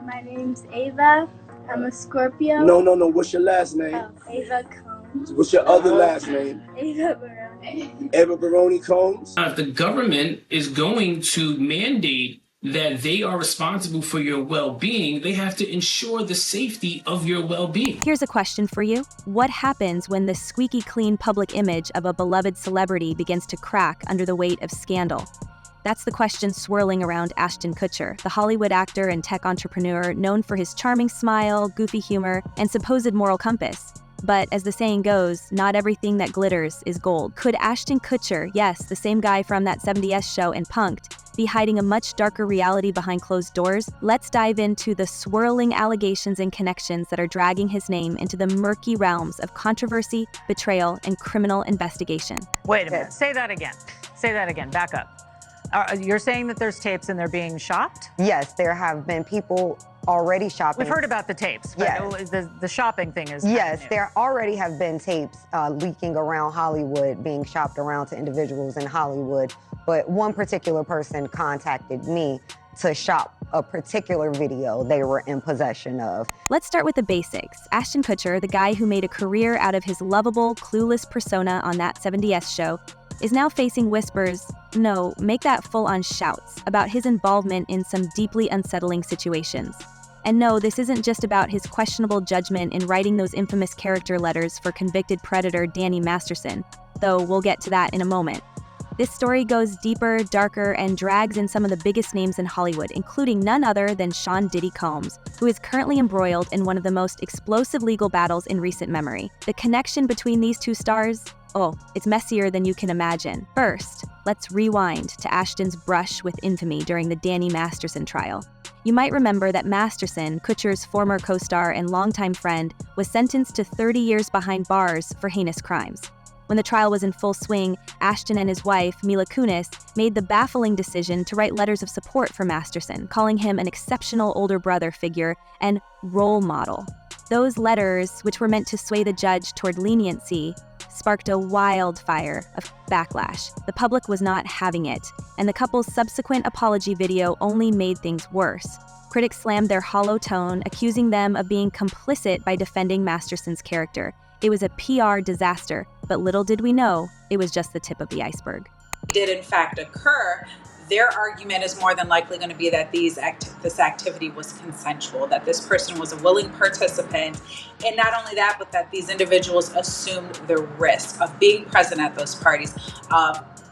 My name's Ava. I'm a Scorpio. No. What's your last name? Ava Combs. What's your other last name? Ava Baroni. Eva Baroni Combs? If the government is going to mandate that they are responsible for your well-being, they have to ensure the safety of your well-being. Here's a question for you. What happens when the squeaky clean public image of a beloved celebrity begins to crack under the weight of scandal? That's the question swirling around Ashton Kutcher, the Hollywood actor and tech entrepreneur known for his charming smile, goofy humor, and supposed moral compass. But as the saying goes, not everything that glitters is gold. Could Ashton Kutcher, yes, the same guy from that 70s show and Punk'd, be hiding a much darker reality behind closed doors? Let's dive into the swirling allegations and connections that are dragging his name into the murky realms of controversy, betrayal, and criminal investigation. Wait a minute, say that again. Say that again, back up. You're saying that there's tapes and they're being shopped? Yes, there have been people already shopping. We've heard about the tapes, but yes. The shopping thing is yes, new. there already have been tapes leaking around Hollywood, being shopped around to individuals in Hollywood, but one particular person contacted me to shop a particular video they were in possession of. Let's start with the basics. Ashton Kutcher, the guy who made a career out of his lovable, clueless persona on that 70s show, is now facing whispers, no, make that full-on shouts, about his involvement in some deeply unsettling situations. And no, this isn't just about his questionable judgment in writing those infamous character letters for convicted predator Danny Masterson, though we'll get to that in a moment. This story goes deeper, darker, and drags in some of the biggest names in Hollywood, including none other than Sean Diddy Combs, who is currently embroiled in one of the most explosive legal battles in recent memory. The connection between these two stars? Oh, it's messier than you can imagine. First, let's rewind to Ashton's brush with infamy during the Danny Masterson trial. You might remember that Masterson, Kutcher's former co-star and longtime friend, was sentenced to 30 years behind bars for heinous crimes. When the trial was in full swing, Ashton and his wife, Mila Kunis, made the baffling decision to write letters of support for Masterson, calling him an exceptional older brother figure and role model. Those letters, which were meant to sway the judge toward leniency, sparked a wildfire of backlash. The public was not having it, and the couple's subsequent apology video only made things worse. Critics slammed their hollow tone, accusing them of being complicit by defending Masterson's character. It was a PR disaster, but little did we know, it was just the tip of the iceberg. Did in fact occur, their argument is more than likely going to be that this activity was consensual, that this person was a willing participant, and not only that, but that these individuals assumed the risk of being present at those parties,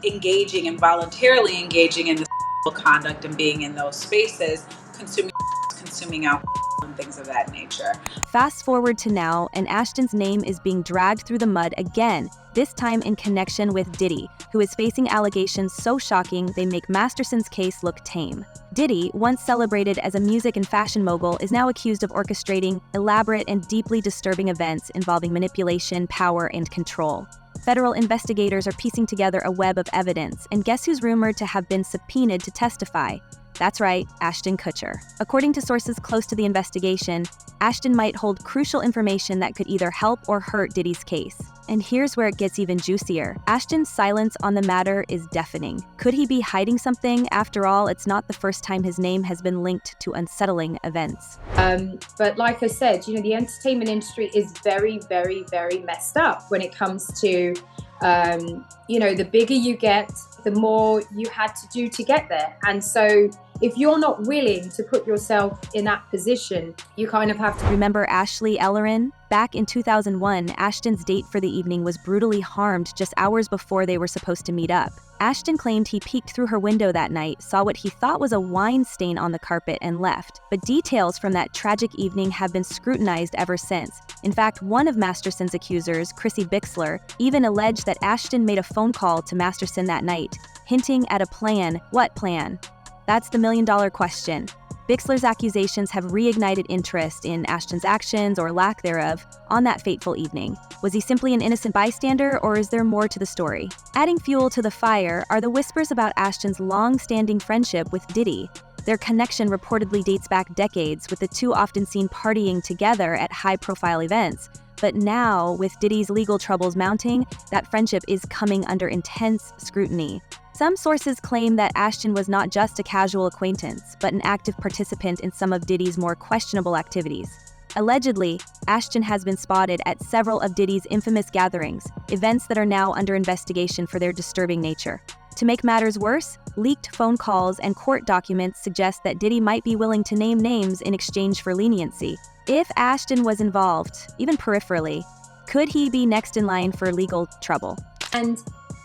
engaging and voluntarily engaging in the conduct and being in those spaces, consuming alcohol and things of that nature. Fast forward to now, and Ashton's name is being dragged through the mud again, this time in connection with Diddy, who is facing allegations so shocking they make Masterson's case look tame. Diddy, once celebrated as a music and fashion mogul, is now accused of orchestrating elaborate and deeply disturbing events involving manipulation, power, and control. Federal investigators are piecing together a web of evidence, and guess who's rumored to have been subpoenaed to testify? That's right, Ashton Kutcher. According to sources close to the investigation, Ashton might hold crucial information that could either help or hurt Diddy's case. And here's where it gets even juicier. Ashton's silence on the matter is deafening. Could he be hiding something? After all, it's not the first time his name has been linked to unsettling events. But like I said, the entertainment industry is very, very, very messed up when it comes to, the bigger you get, the more you had to do to get there. And so if you're not willing to put yourself in that position, you kind of have to. Remember Ashley Ellerin? Back in 2001, Ashton's date for the evening was brutally harmed just hours before they were supposed to meet up. Ashton claimed he peeked through her window that night, saw what he thought was a wine stain on the carpet, and left. But details from that tragic evening have been scrutinized ever since. In fact, one of Masterson's accusers, Chrissy Bixler, even alleged that Ashton made a phone call to Masterson that night, hinting at a plan. What plan? That's the million-dollar question. Bixler's accusations have reignited interest in Ashton's actions, or lack thereof, on that fateful evening. Was he simply an innocent bystander, or is there more to the story? Adding fuel to the fire are the whispers about Ashton's long-standing friendship with Diddy. Their connection reportedly dates back decades, with the two often seen partying together at high-profile events. But now, with Diddy's legal troubles mounting, that friendship is coming under intense scrutiny. Some sources claim that Ashton was not just a casual acquaintance, but an active participant in some of Diddy's more questionable activities. Allegedly, Ashton has been spotted at several of Diddy's infamous gatherings, events that are now under investigation for their disturbing nature. To make matters worse, leaked phone calls and court documents suggest that Diddy might be willing to name names in exchange for leniency. If Ashton was involved, even peripherally, could he be next in line for legal trouble? And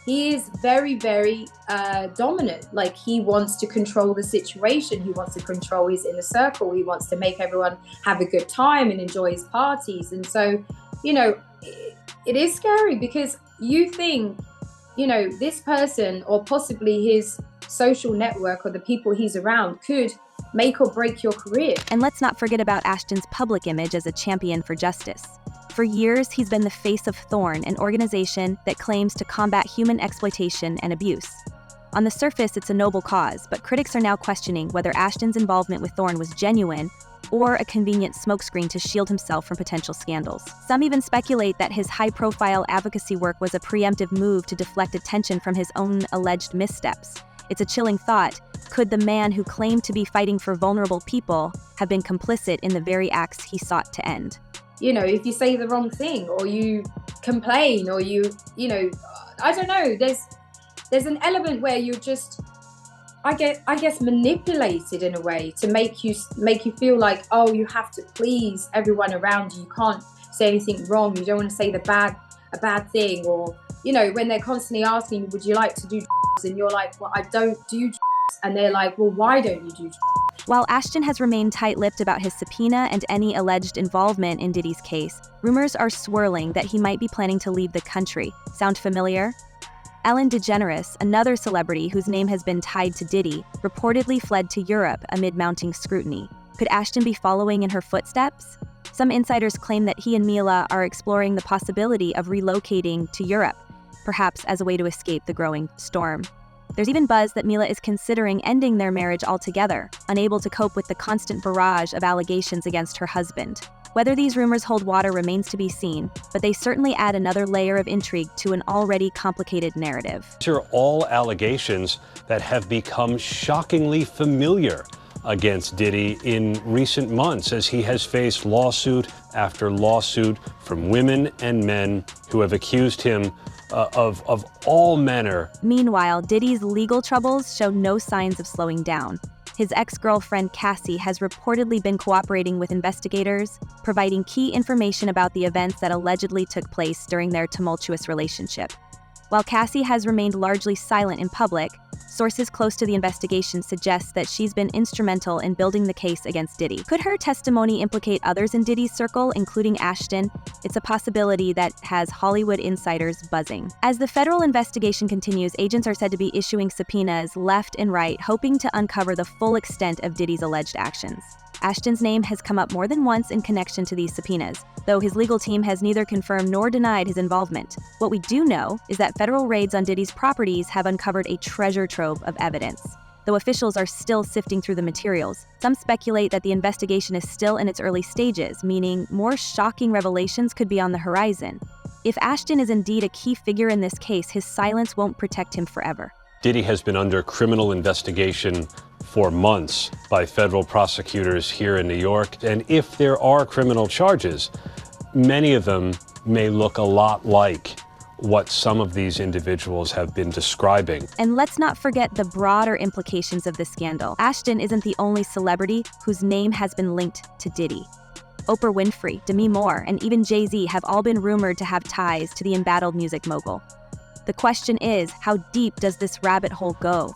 he is very, very dominant. Like, he wants to control the situation. He wants to control his inner circle. He wants to make everyone have a good time and enjoy his parties. And so, you know, it is scary because you think, you know, this person or possibly his social network or the people he's around could make or break your career. And let's not forget about Ashton's public image as a champion for justice. For years, he's been the face of Thorn, an organization that claims to combat human exploitation and abuse. On the surface, it's a noble cause, but critics are now questioning whether Ashton's involvement with Thorn was genuine or a convenient smokescreen to shield himself from potential scandals. Some even speculate that his high-profile advocacy work was a preemptive move to deflect attention from his own alleged missteps. It's a chilling thought. Could the man who claimed to be fighting for vulnerable people have been complicit in the very acts he sought to end? You know, if you say the wrong thing or you complain or you know, I don't know, there's an element where you're just, I guess manipulated in a way to make you feel like, oh, you have to please everyone around you. You can't say anything wrong. You don't want to say a bad thing. Or, you know, when they're constantly asking, would you like to do drugs? And you're like, well, I don't do drugs. And they're like, well, why don't you do drugs? While Ashton has remained tight-lipped about his subpoena and any alleged involvement in Diddy's case, rumors are swirling that he might be planning to leave the country. Sound familiar? Ellen DeGeneres, another celebrity whose name has been tied to Diddy, reportedly fled to Europe amid mounting scrutiny. Could Ashton be following in her footsteps? Some insiders claim that he and Mila are exploring the possibility of relocating to Europe, perhaps as a way to escape the growing storm. There's even buzz that Mila is considering ending their marriage altogether, unable to cope with the constant barrage of allegations against her husband. Whether these rumors hold water remains to be seen, but they certainly add another layer of intrigue to an already complicated narrative. These are all allegations that have become shockingly familiar against Diddy in recent months as he has faced lawsuit after lawsuit from women and men who have accused him of all manner. Meanwhile, Diddy's legal troubles show no signs of slowing down. His ex-girlfriend Cassie has reportedly been cooperating with investigators, providing key information about the events that allegedly took place during their tumultuous relationship. While Cassie has remained largely silent in public, sources close to the investigation suggest that she's been instrumental in building the case against Diddy. Could her testimony implicate others in Diddy's circle, including Ashton? It's a possibility that has Hollywood insiders buzzing. As the federal investigation continues, agents are said to be issuing subpoenas left and right, hoping to uncover the full extent of Diddy's alleged actions. Ashton's name has come up more than once in connection to these subpoenas, though his legal team has neither confirmed nor denied his involvement. What we do know is that federal raids on Diddy's properties have uncovered a treasure trove of evidence. Though officials are still sifting through the materials, some speculate that the investigation is still in its early stages, meaning more shocking revelations could be on the horizon. If Ashton is indeed a key figure in this case, his silence won't protect him forever. Diddy has been under criminal investigation for months by federal prosecutors here in New York. And if there are criminal charges, many of them may look a lot like what some of these individuals have been describing. And let's not forget the broader implications of this scandal. Ashton isn't the only celebrity whose name has been linked to Diddy. Oprah Winfrey, Demi Moore, and even Jay-Z have all been rumored to have ties to the embattled music mogul. The question is, how deep does this rabbit hole go?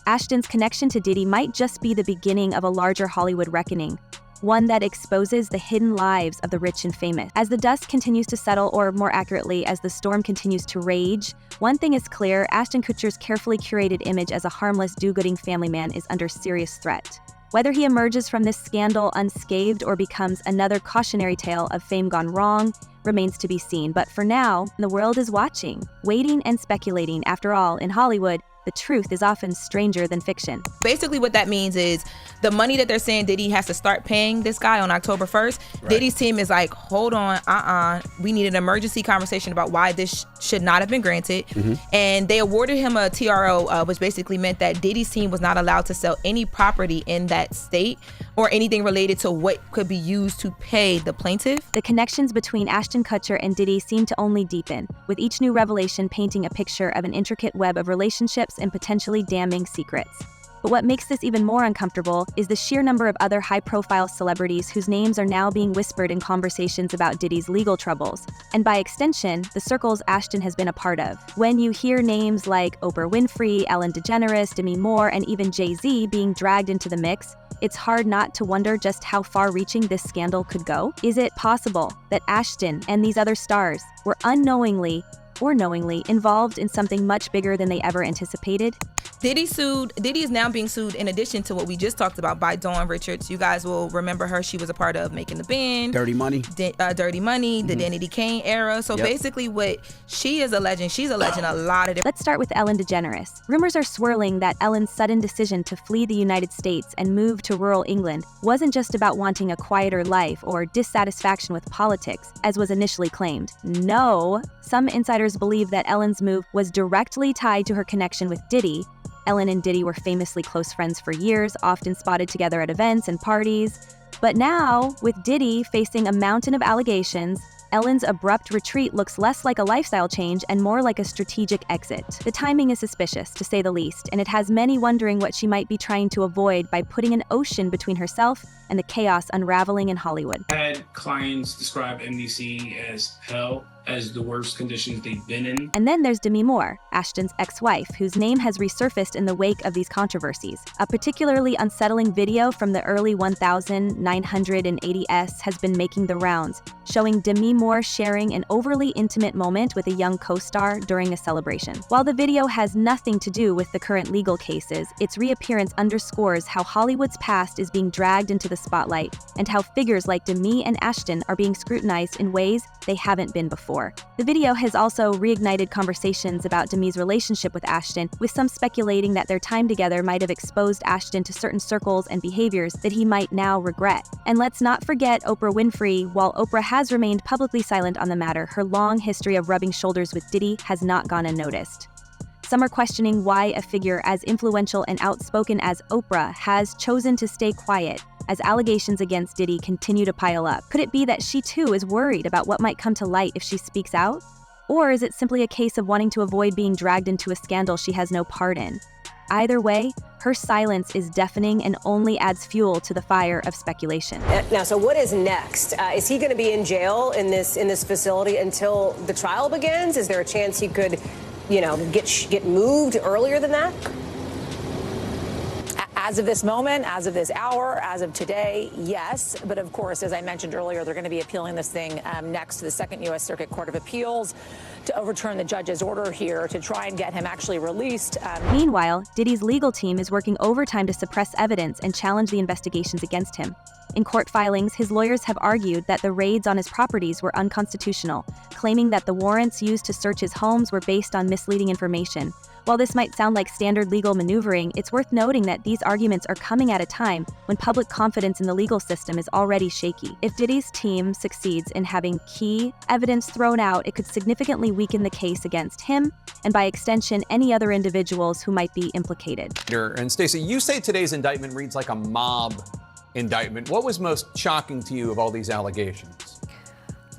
Ashton's connection to Diddy might just be the beginning of a larger Hollywood reckoning, one that exposes the hidden lives of the rich and famous. As the dust continues to settle, or more accurately, as the storm continues to rage, one thing is clear: Ashton Kutcher's carefully curated image as a harmless, do-gooding family man is under serious threat. Whether he emerges from this scandal unscathed or becomes another cautionary tale of fame gone wrong remains to be seen. But for now, the world is watching, waiting and speculating. After all, in Hollywood, the truth is often stranger than fiction. Basically what that means is the money that they're saying Diddy has to start paying this guy on October 1st, right. Diddy's team is like, hold on, we need an emergency conversation about why this should not have been granted. And they awarded him a TRO, which basically meant that Diddy's team was not allowed to sell any property in that state or anything related to what could be used to pay the plaintiff. The connections between Ashton Kutcher and Diddy seem to only deepen, with each new revelation painting a picture of an intricate web of relationships and potentially damning secrets. But what makes this even more uncomfortable is the sheer number of other high-profile celebrities whose names are now being whispered in conversations about Diddy's legal troubles, and by extension, the circles Ashton has been a part of. When you hear names like Oprah Winfrey, Ellen DeGeneres, Demi Moore, and even Jay-Z being dragged into the mix, it's hard not to wonder just how far-reaching this scandal could go. Is it possible that Ashton and these other stars were unknowingly or knowingly involved in something much bigger than they ever anticipated? Diddy is now being sued in addition to what we just talked about by Dawn Richards. You guys will remember her. She was a part of Making the Band. Dirty Money. Dirty Money, the Danny Kane era. So basically what she is alleging, she's alleging a lot of different... Let's start with Ellen DeGeneres. Rumors are swirling that Ellen's sudden decision to flee the United States and move to rural England wasn't just about wanting a quieter life or dissatisfaction with politics, as was initially claimed. No, some insiders believe that Ellen's move was directly tied to her connection with Diddy. Ellen and Diddy were famously close friends for years, often spotted together at events and parties. But now, with Diddy facing a mountain of allegations, Ellen's abrupt retreat looks less like a lifestyle change and more like a strategic exit. The timing is suspicious, to say the least, and it has many wondering what she might be trying to avoid by putting an ocean between herself and the chaos unraveling in Hollywood. I had clients describe MDC as hell, as the worst conditions they've been in. And then there's Demi Moore, Ashton's ex-wife, whose name has resurfaced in the wake of these controversies. A particularly unsettling video from the early 1980s has been making the rounds, showing Demi Moore sharing an overly intimate moment with a young co-star during a celebration. While the video has nothing to do with the current legal cases, its reappearance underscores how Hollywood's past is being dragged into the spotlight, and how figures like Demi and Ashton are being scrutinized in ways they haven't been before. The video has also reignited conversations about Demi's relationship with Ashton, with some speculating that their time together might have exposed Ashton to certain circles and behaviors that he might now regret. And let's not forget Oprah Winfrey. While Oprah has remained publicly silent on the matter, her long history of rubbing shoulders with Diddy has not gone unnoticed. Some are questioning why a figure as influential and outspoken as Oprah has chosen to stay quiet as allegations against Diddy continue to pile up. Could it be that she too is worried about what might come to light if she speaks out? Or is it simply a case of wanting to avoid being dragged into a scandal she has no part in? Either way, her silence is deafening and only adds fuel to the fire of speculation. Now, so what is next? Is he going to be in jail in this facility until the trial begins? Is there a chance he could, get moved earlier than that? As of this moment, as of this hour, as of today, yes. But of course, as I mentioned earlier, they're going to be appealing this thing next to the Second U.S. Circuit Court of Appeals to overturn the judge's order here to try and get him actually released. Meanwhile, Diddy's legal team is working overtime to suppress evidence and challenge the investigations against him. In court filings, his lawyers have argued that the raids on his properties were unconstitutional, claiming that the warrants used to search his homes were based on misleading information. While this might sound like standard legal maneuvering, it's worth noting that these arguments are coming at a time when public confidence in the legal system is already shaky. If Diddy's team succeeds in having key evidence thrown out, it could significantly weaken the case against him, and by extension, any other individuals who might be implicated. And Stacey, you say today's indictment reads like a mob indictment. What was most shocking to you of all these allegations?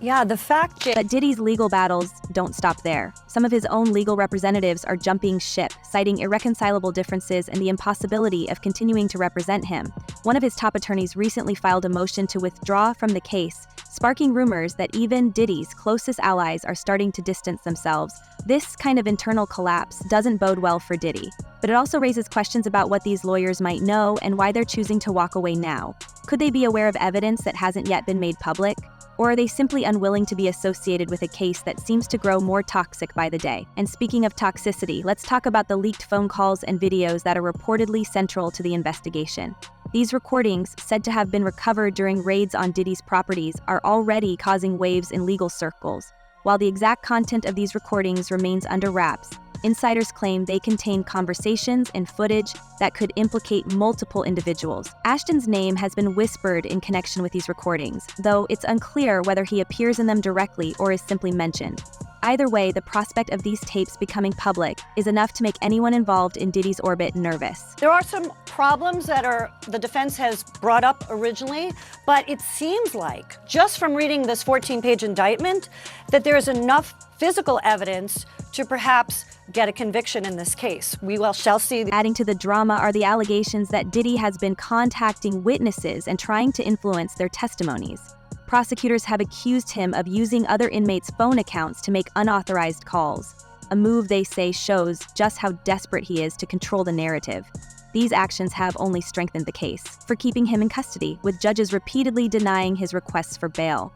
Yeah, the fact that Diddy's legal battles don't stop there. Some of his own legal representatives are jumping ship, citing irreconcilable differences and the impossibility of continuing to represent him. One of his top attorneys recently filed a motion to withdraw from the case, sparking rumors that even Diddy's closest allies are starting to distance themselves. This kind of internal collapse doesn't bode well for Diddy, but it also raises questions about what these lawyers might know and why they're choosing to walk away now. Could they be aware of evidence that hasn't yet been made public? Or are they simply unwilling to be associated with a case that seems to grow more toxic by the day? And speaking of toxicity, let's talk about the leaked phone calls and videos that are reportedly central to the investigation. These recordings, said to have been recovered during raids on Diddy's properties, are already causing waves in legal circles. While the exact content of these recordings remains under wraps, Insiders claim they contain conversations and footage that could implicate multiple individuals. Ashton's name has been whispered in connection with these recordings, though it's unclear whether he appears in them directly or is simply mentioned. Either way, the prospect of these tapes becoming public is enough to make anyone involved in Diddy's orbit nervous. There are some problems that the defense has brought up originally, but it seems like, just from reading this 14-page indictment, that there is enough physical evidence to perhaps get a conviction in this case. We shall see. Adding to the drama are the allegations that Diddy has been contacting witnesses and trying to influence their testimonies. Prosecutors have accused him of using other inmates' phone accounts to make unauthorized calls, a move they say shows just how desperate he is to control the narrative. These actions have only strengthened the case for keeping him in custody, with judges repeatedly denying his requests for bail.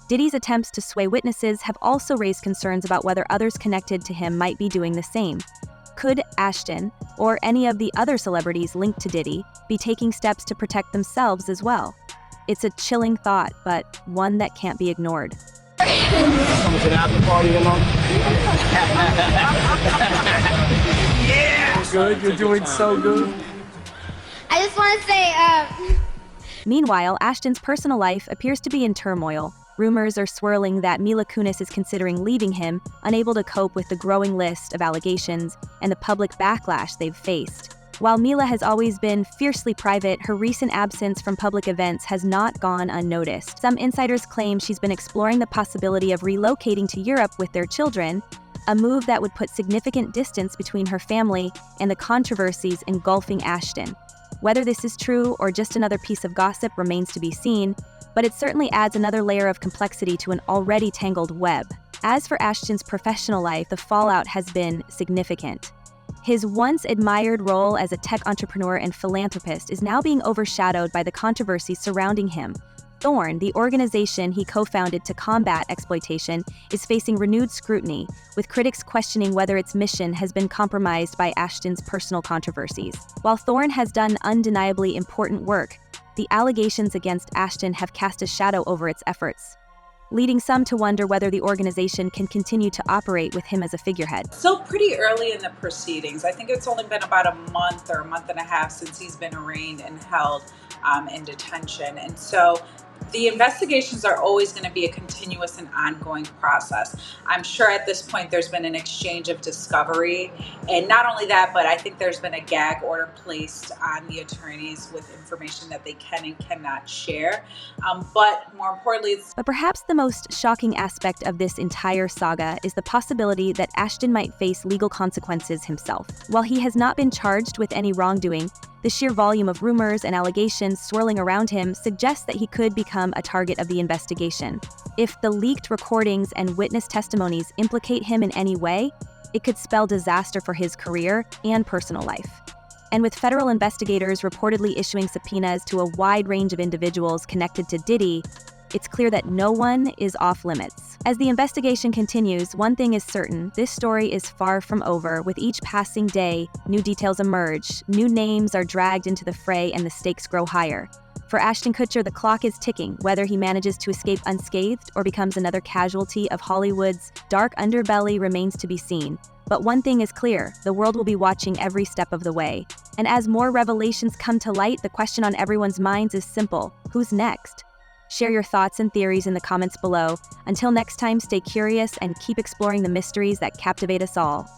Diddy's attempts to sway witnesses have also raised concerns about whether others connected to him might be doing the same. Could Ashton, or any of the other celebrities linked to Diddy, be taking steps to protect themselves as well? It's a chilling thought, but one that can't be ignored. Coming to the after party, you know? Yeah! Good, you're doing so good. I just want to say, Meanwhile, Ashton's personal life appears to be in turmoil. Rumors are swirling that Mila Kunis is considering leaving him, unable to cope with the growing list of allegations and the public backlash they've faced. While Mila has always been fiercely private, her recent absence from public events has not gone unnoticed. Some insiders claim she's been exploring the possibility of relocating to Europe with their children, a move that would put significant distance between her family and the controversies engulfing Ashton. Whether this is true or just another piece of gossip remains to be seen, but it certainly adds another layer of complexity to an already tangled web. As for Ashton's professional life, the fallout has been significant. His once admired role as a tech entrepreneur and philanthropist is now being overshadowed by the controversy surrounding him. Thorn, the organization he co-founded to combat exploitation, is facing renewed scrutiny, with critics questioning whether its mission has been compromised by Ashton's personal controversies. While Thorn has done undeniably important work, the allegations against Ashton have cast a shadow over its efforts, leading some to wonder whether the organization can continue to operate with him as a figurehead. Still pretty early in the proceedings. I think it's only been about a month or a month and a half since he's been arraigned and held in detention. And so the investigations are always going to be a continuous and ongoing process. I'm sure at this point there's been an exchange of discovery. And not only that, but I think there's been a gag order placed on the attorneys with information that they can and cannot share. But more importantly, But perhaps the most shocking aspect of this entire saga is the possibility that Ashton might face legal consequences himself. While he has not been charged with any wrongdoing, the sheer volume of rumors and allegations swirling around him suggests that he could become a target of the investigation. If the leaked recordings and witness testimonies implicate him in any way, it could spell disaster for his career and personal life. And with federal investigators reportedly issuing subpoenas to a wide range of individuals connected to Diddy, it's clear that no one is off limits. As the investigation continues, one thing is certain: this story is far from over. With each passing day, new details emerge, new names are dragged into the fray, and the stakes grow higher. For Ashton Kutcher, the clock is ticking. Whether he manages to escape unscathed or becomes another casualty of Hollywood's dark underbelly remains to be seen. But one thing is clear: the world will be watching every step of the way. And as more revelations come to light, the question on everyone's minds is simple: who's next? Share your thoughts and theories in the comments below. Until next time, stay curious and keep exploring the mysteries that captivate us all.